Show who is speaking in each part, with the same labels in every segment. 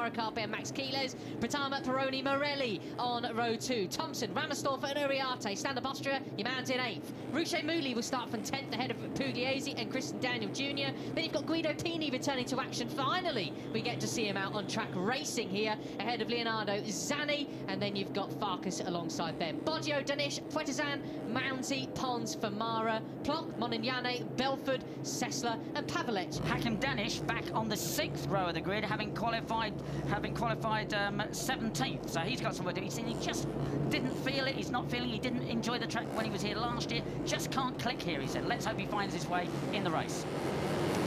Speaker 1: Alvaro Carpe and Max Quiles. Pratama, Peroni, Morelli on row 2. Thompson, Ramersdorfer and Uriarte. Stand-up Austria, your man's in 8th. Ruche Mouli will start from 10th ahead of Pugliese and Christian Daniel Jr. Then you've got Guido Pini returning to action. Finally, we get to see him out on track racing here ahead of Leonardo Zanni. And then you've got Farkas alongside them. Boggio, Danish, Puetezan, Mounty, Pons, Famara, Plonk, Monignane, Belford, Sessler and Pavelet.
Speaker 2: Hakim Danish back on the 6th row of the grid, having qualified 17th. So he's got some work to do. He said he just didn't feel it. He's not feeling. He didn't enjoy the track when he was here last year. Just can't click here. He said. Let's hope he finds his way in the race.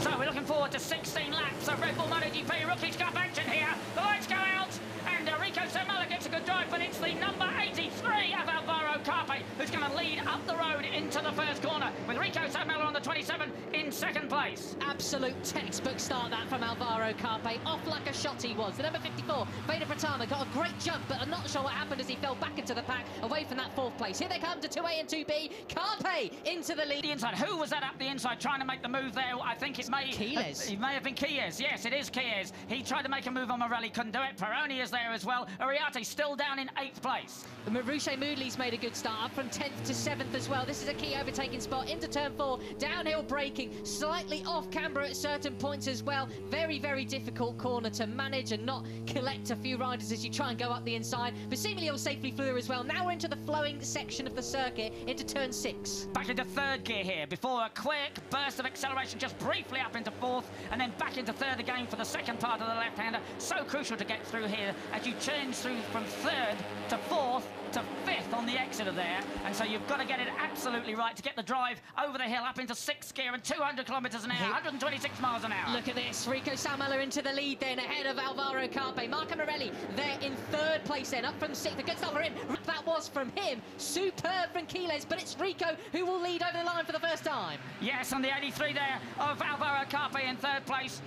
Speaker 2: So we're looking forward to 16 laps of Red Bull MotoGP Rookies Cup action here. The lights go out, and Rico Sermella gets a good drive, but it's the number 83 of Alvaro Carpe who's going to lead up the road into the first corner, with Rico Sermella on the 27 in 2nd place.
Speaker 1: Absolute textbook start that from Alvaro Carpe, off like a shot he was. The number 54, Veda Pratama, got a great jump, but I'm not sure what happened as he fell back into the pack, away from that 4th place. Here they come to 2A and 2B. Carpe into the lead.
Speaker 2: The inside. Who was that up the inside trying to make the move there? I think it may...
Speaker 1: Quiles.
Speaker 2: It may have been Quiles. Yes, it is Quiles. He tried to make a move on Morelli, couldn't do it. Peroni is there as well. Uriarte still down in 8th place.
Speaker 1: Maruche Moodley's made a good start, up from 10th to 7th as well. This is a key overtaking spot into turn 4. Downhill braking, slightly off camber at certain points as well. Very, very difficult corner to manage and not collect a few riders as you try and go up the inside. But seemingly all safely flew as well. Now we're into the flowing section of the circuit, into turn 6.
Speaker 2: Back into 3rd gear here, before a quick burst of acceleration, just briefly up into 4th, and then back into 3rd again for the second part of the left-hander. So crucial to get through here as you change through from 3rd to 4th to 5th on the exit of there, and so you've got to get it absolutely right to get the drive over the hill up into 6th gear and 200 kilometres an hour, 126 miles an hour.
Speaker 1: Look at this, Rico Sermella into the lead then, ahead of Alvaro Carpe. Marco Morelli there in 3rd place then, up from 6th. A good start for him. That was from him. Superb from Quiles, but it's Rico who will lead over the line for the first time.
Speaker 2: Yes, on the 83 there of Alvaro Carpe in 3rd place.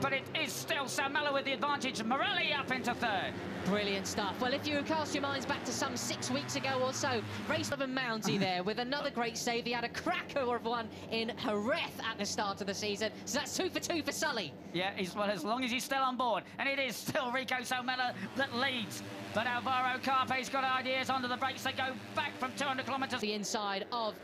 Speaker 2: But it is still Sermella with the advantage. Morelli up into 3rd.
Speaker 1: Brilliant stuff. Well, if you cast your minds back to some 6 weeks ago or so, race of Mounty there with another great save. He had a cracker of one in Jerez at the start of the season. So that's 2 for 2 for Sully.
Speaker 2: Yeah, well, as long as he's still on board. And it is still Rico Sermella that leads. But Alvaro Carpe's got ideas under the brakes. They go back from 200 kilometres.
Speaker 1: The inside of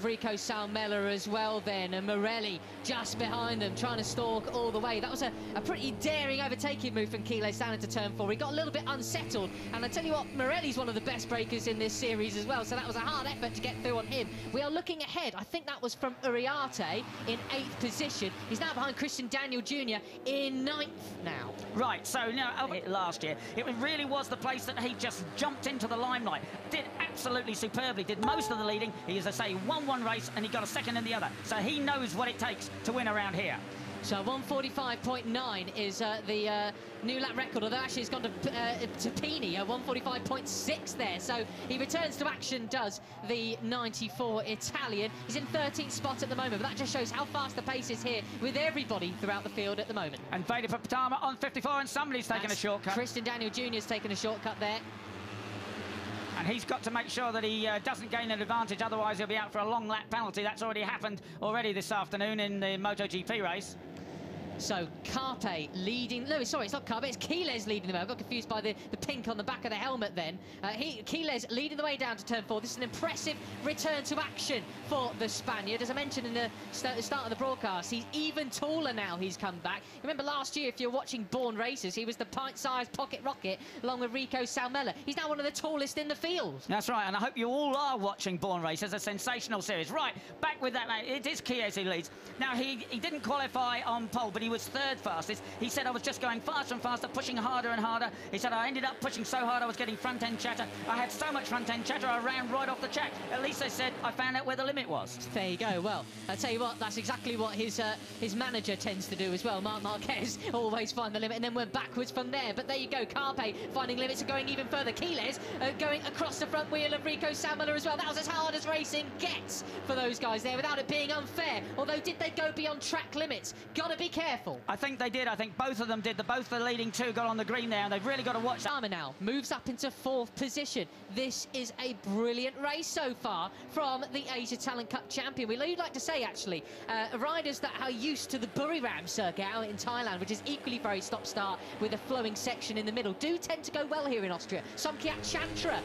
Speaker 1: Rico Sermella as well then, and Morelli just behind them, trying to stalk all the way. That was a pretty daring overtaking move from Quiles down into turn 4. He got a little bit unsettled, and I tell you what, Morelli's one of the best breakers in this series as well, so that was a hard effort to get through on him. We are looking ahead. I think that was from Uriarte in 8th position. He's now behind Christian Daniel Jr. in 9th now.
Speaker 2: Right, so now last year, it really was the place that he just jumped into the limelight. Did absolutely superbly, did most of the leading. He, as I say, won one race and he got a second in the other. So he knows what it takes to win around here.
Speaker 1: So 145.9 is the new lap record, although actually it's gone to Pini, 145.6 there. So he returns to action, does the 94 Italian. He's in 13th spot at the moment, but that just shows how fast the pace is here with everybody throughout the field at the moment.
Speaker 2: And Veda Pratama on 54, and somebody's taking a shortcut.
Speaker 1: Christian Daniel Jr.'s taken a shortcut there.
Speaker 2: And he's got to make sure that he doesn't gain an advantage, otherwise he'll be out for a long lap penalty. That's already happened this afternoon in the MotoGP race.
Speaker 1: So Carpe leading, no, sorry, it's not Carpe, it's Quiles leading the way. I got confused by the pink on the back of the helmet then. Quiles leading the way down to turn 4. This is an impressive return to action for the Spaniard. As I mentioned in the start of the broadcast, he's even taller now he's come back. Remember last year, if you're watching Born Races, he was the pint-sized pocket rocket along with Rico Sermella. He's now one of the tallest in the field.
Speaker 2: That's right, and I hope you all are watching Born Races, a sensational series. Right, back with that, mate. It is Quiles who leads. Now, he didn't qualify on pole, but he was 3rd fastest. He said, I was just going faster and faster, pushing harder and harder. He said, I ended up pushing so hard I was getting front-end chatter. I had so much front-end chatter, I ran right off the track. At least they said I found out where the limit was.
Speaker 1: There you go. Well, I tell you what, that's exactly what his manager tends to do as well. Marc Marquez always find the limit and then went backwards from there. But there you go, Carpe finding limits and going even further. Quiles going across the front wheel of Rico Sermella as well. That was as hard as racing gets for those guys there without it being unfair. Although, did they go beyond track limits? Got to be careful. careful.
Speaker 2: I think they did. I think both of them did. Both the leading two got on the green there, and they've really got to watch that.
Speaker 1: Armour now moves up into 4th position. This is a brilliant race so far from the Asia Talent Cup champion. We'd like to say, actually, riders that are used to the Buriram circuit out in Thailand, which is equally very stop-start with a flowing section in the middle, do tend to go well here in Austria. Somkiat Chantra,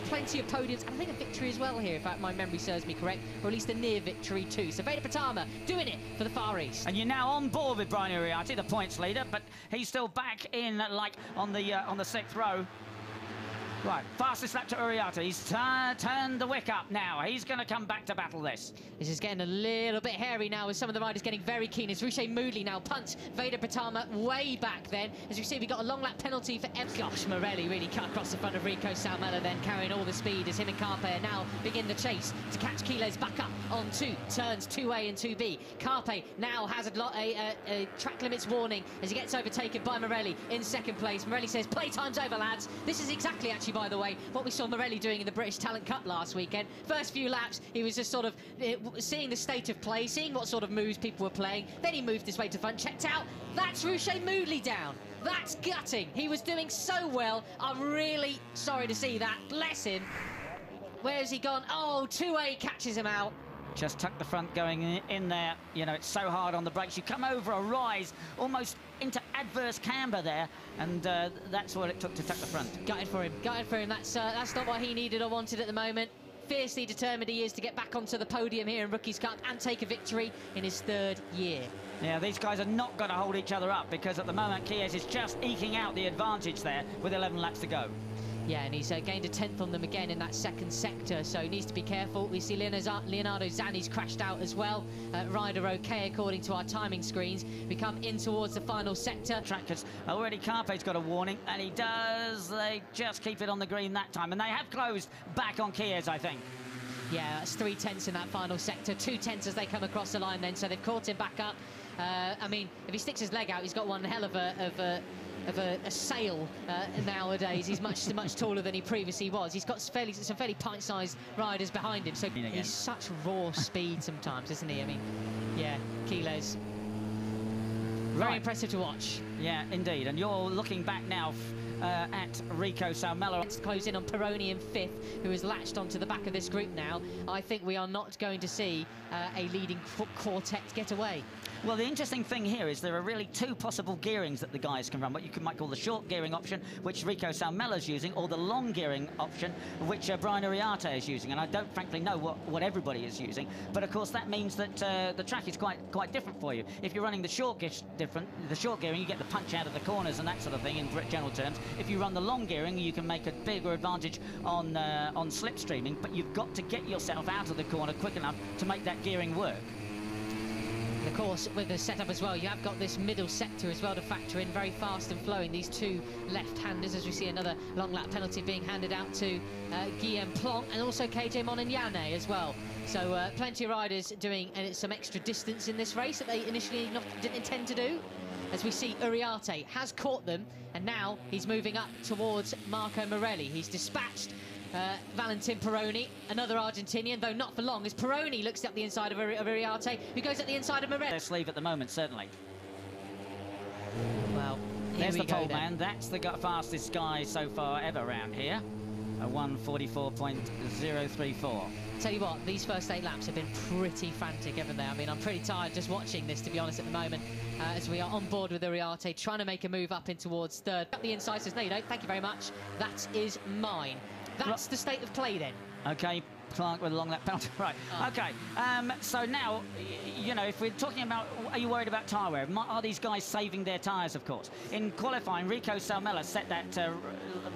Speaker 1: plenty of podiums, and I think a victory as well here, if my memory serves me correct, or at least a near victory too. So Veda Pratama doing it for the Far East.
Speaker 2: And you're now on board with Brian Uriarte, the points leader, but he's still back in, like, on the 6th row. Right, fastest lap to Uriarte. He's turned the wick up now. He's going to come back to battle this.
Speaker 1: This is getting a little bit hairy now, with some of the riders getting very keen. As Ruche Moodley now punts Veda Pratama way back then. As you see, we got a long lap penalty for Gosh, Morelli really cut across the front of Rico Salmela, then carrying all the speed as him and Carpe now begin the chase to catch Quiles back up on turns 2A and 2B. Carpe now has a track limits warning as he gets overtaken by Morelli in 2nd place. Morelli says, playtime's over, lads. This is exactly, actually, by the way, what we saw Morelli doing in the British Talent Cup last weekend. First few laps, he was just sort of seeing the state of play, seeing what sort of moves people were playing. Then he moved his way to front, checked out. That's Ruche Moodley down. That's gutting. He was doing so well. I'm really sorry to see that. Bless him. Where has he gone? Oh, 2A catches him out.
Speaker 2: Just tuck the front going in there. You know, it's so hard on the brakes. You come over a rise, almost into adverse camber there, and that's what it took to tuck the front.
Speaker 1: Gutted for him. Gutted for him. That's not what he needed or wanted at the moment. Fiercely determined he is to get back onto the podium here in Rookies Cup and take a victory in his 3rd year.
Speaker 2: Yeah, these guys are not going to hold each other up, because at the moment Quiles is just eking out the advantage there with 11 laps to go.
Speaker 1: Yeah, and he's gained a 10th on them again in that 2nd sector, so he needs to be careful. We see Leonardo Zanni's crashed out as well. Rider okay, according to our timing screens. We come in towards the final sector.
Speaker 2: Trackers already, Carpe's got a warning, and he does. They just keep it on the green that time, and they have closed back on Quiles, I think.
Speaker 1: Yeah, that's 3/10 in that final sector. 2/10 as they come across the line then, so they've caught him back up. I mean, if he sticks his leg out, he's got one hell of a sail nowadays. He's much taller than he previously was. He's got some fairly pint-sized riders behind him, so he's such raw speed sometimes, isn't he? I mean, yeah, Quiles. Very impressive to watch.
Speaker 2: Yeah, indeed. And you're looking back now at Rico Salmela.
Speaker 1: To close in on Peroni in 5th, who has latched onto the back of this group now. I think we are not going to see a leading quartet get away.
Speaker 2: Well, the interesting thing here is there are really 2 possible gearings that the guys can run. What you might call the short gearing option, which Rico Salmela's using, or the long gearing option, which Brian Uriarte is using. And I don't frankly know what everybody is using. But of course, that means that the track is quite different for you. If you're running the short gearing, you get the punch out of the corners and that sort of thing in general terms. If you run the long gearing, you can make a bigger advantage on slipstreaming. But you've got to get yourself out of the corner quick enough to make that gearing work.
Speaker 1: And of course, with the setup as well, you have got this middle sector as well to factor in, very fast and flowing. These 2 left-handers, as we see another long lap penalty being handed out to Guillaume Plonk, and also KJ Monignane as well. So plenty of riders doing some extra distance in this race that they initially didn't intend to do. As we see, Uriarte has caught them, and now he's moving up towards Marco Morelli. He's dispatched Valentin Peroni, another Argentinian, though not for long, as Peroni looks up the inside of Uriarte, who goes at the inside of Morelli.
Speaker 2: Their sleeve at the moment, certainly.
Speaker 1: Well,
Speaker 2: there's the pole man. That's the fastest guy so far ever around here. A 1:44.034.
Speaker 1: Tell you what, these first 8 laps have been pretty frantic, haven't they? I mean, I'm pretty tired just watching this, to be honest, at the moment, as we are on board with Uriarte, trying to make a move up in towards 3rd. Up the inside, says, no, you don't, thank you very much. That is mine. That's the state of play, then.
Speaker 2: OK, Clark with a long lap penalty. Right, OK. So now, you know, if we're talking about, are you worried about tyre wear? Are these guys saving their tyres, of course? In qualifying, Rico Salmela set that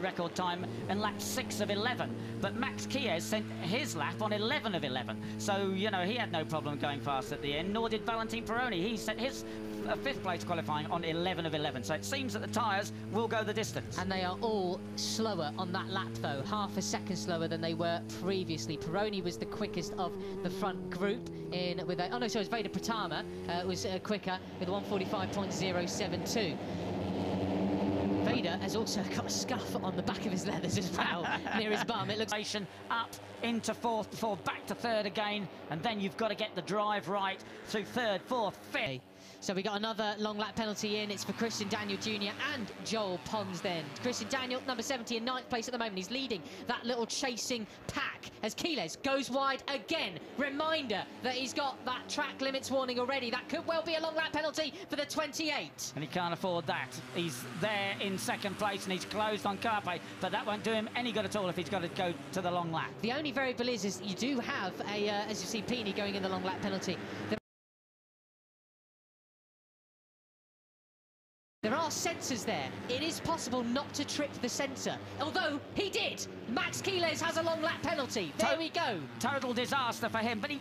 Speaker 2: record time in lap 6 of 11, but Max Quiles sent his lap on 11 of 11. So, you know, he had no problem going fast at the end, nor did Valentin Peroni. He set his 5th place qualifying on 11 of 11. So it seems that the tyres will go the distance.
Speaker 1: And they are all slower on that lap, though. Half a second slower than they were previously. Peroni was the quickest of the front group in with a... Oh, no, so it was Veda Pratama was quicker with 1:45.072. Veda has also got a scuff on the back of his leathers as well, near his bum. It looks...
Speaker 2: Up into 4th before back to 3rd again, and then you've got to get the drive right through 3rd, 4th, 5th.
Speaker 1: So we got another long lap penalty in. It's for Christian Daniel Jr. and Joel Pons then. Christian Daniel, number 70, in 9th place at the moment. He's leading that little chasing pack as Quiles goes wide again. Reminder that he's got that track limits warning already. That could well be a long lap penalty for the 28.
Speaker 2: And he can't afford that. He's there in 2nd place and he's closed on Carpe, but that won't do him any good at all if he's got to go to the long lap.
Speaker 1: The only variable is that you do have a, as you see, Pini going in the long lap penalty. There are sensors there. It is possible not to trip the sensor, although he did. Max Quiles has a long lap penalty. There we go.
Speaker 2: Total disaster for him, but he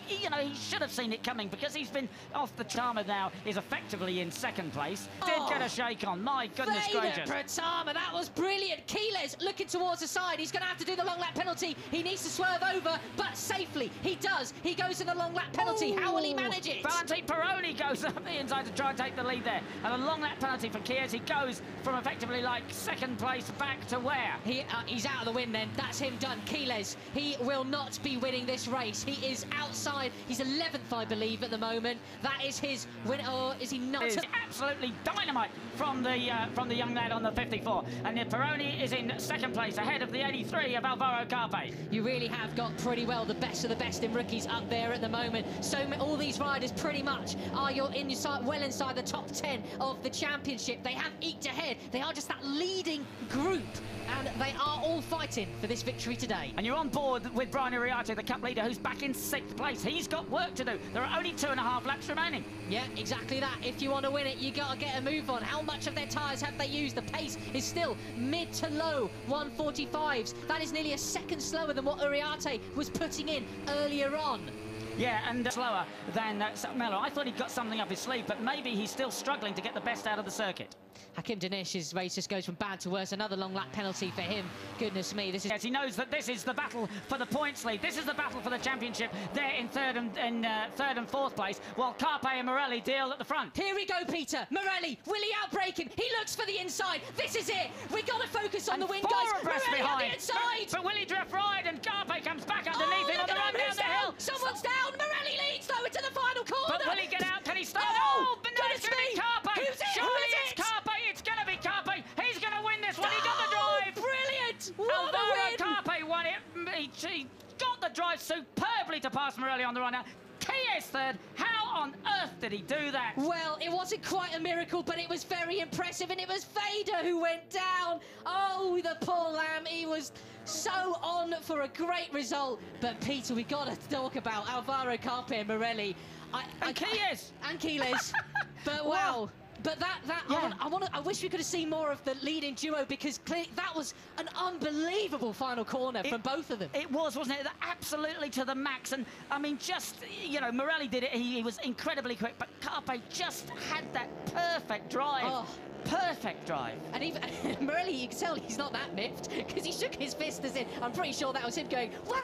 Speaker 2: should have seen it coming because he's been off the tarmac now. Is effectively in 2nd place. Did get a shake on. My goodness gracious.
Speaker 1: Pratama, that was brilliant. Quiles looking towards the side. He's going to have to do the long lap penalty. He needs to swerve over, but safely. He does. He goes to the long lap penalty. How will he manage it?
Speaker 2: Valentine Peroni goes up the inside to try and take the lead there, and a long lap penalty for Quiles. He goes from effectively like 2nd place back to where?
Speaker 1: He's out of the win then. That's him done. Quiles, he will not be winning this race. He is outside. He's 11th, I believe, at the moment. That is his win. Or is he not?
Speaker 2: It's absolutely dynamite from the young lad on the 54. And Peroni is in 2nd place, ahead of the 83 of Alvaro Carpe.
Speaker 1: You really have got pretty well the best of the best in rookies up there at the moment. So all these riders pretty much are well inside the top 10 of the championship. They have eked ahead. They are just that leading group, and they are all fighting for this victory today.
Speaker 2: And you're on board with Brian Iriarte, the cup leader, who's back in 6th place. He's got work to do. There are only 2.5 laps remaining.
Speaker 1: Yeah, exactly that. If you want to win it, you got to get a move on. How much of their tyres have they used? The pace is still mid to low 145s. That is nearly a second slower than what Iriarte was putting in earlier on.
Speaker 2: Yeah, and slower than Mello. I thought he'd got something up his sleeve, but maybe he's still struggling to get the best out of the circuit.
Speaker 1: Hakim Danish's race just goes from bad to worse. Another long lap penalty for him. Goodness me, this is...
Speaker 2: Yes, he knows that this is the battle for the points lead. This is the battle for the championship. They're in 3rd and 4th place, while Carpe and Morelli deal at the front.
Speaker 1: Here we go, Peter. Morelli, will he outbreak him? He looks for the inside. This is it. We've got to focus on the win, guys. Morelli on the inside.
Speaker 2: But will he drift right? And Carpe comes back underneath him on the run down the hill.
Speaker 1: Someone's down. Morelli leads, though, into the final corner.
Speaker 2: But will he get out? Can he start?
Speaker 1: Oh,
Speaker 2: but no, it's going to be Carpe.
Speaker 1: Who's it?
Speaker 2: Surely it's Carpe. It's going to be Carpe. He's going to win this one. He got the drive.
Speaker 1: Brilliant. What
Speaker 2: Alvaro
Speaker 1: a win.
Speaker 2: Carpe won it. He got the drive superbly to pass Morelli on the run out. Quiles 3rd. How on earth did he do that?
Speaker 1: Well, it wasn't quite a miracle, but it was very impressive, and it was Vader who went down. Oh, the poor lamb. He was so on for a great result. But, Peter, we've got to talk about Alvaro Carpe and Morelli.
Speaker 2: And Quiles.
Speaker 1: And Quiles. But, wow. But
Speaker 2: yeah.
Speaker 1: I wish we could have seen more of the leading duo, because clearly that was an unbelievable final corner from both of them.
Speaker 2: It was, wasn't it? Absolutely to the max. And I mean, just, you know, Morelli did it. He was incredibly quick, but Carpe just had that perfect drive.
Speaker 1: Oh.
Speaker 2: Perfect drive.
Speaker 1: And even Morelli, you can tell he's not that miffed, because he shook his fist as in, I'm pretty sure that was him going, wow.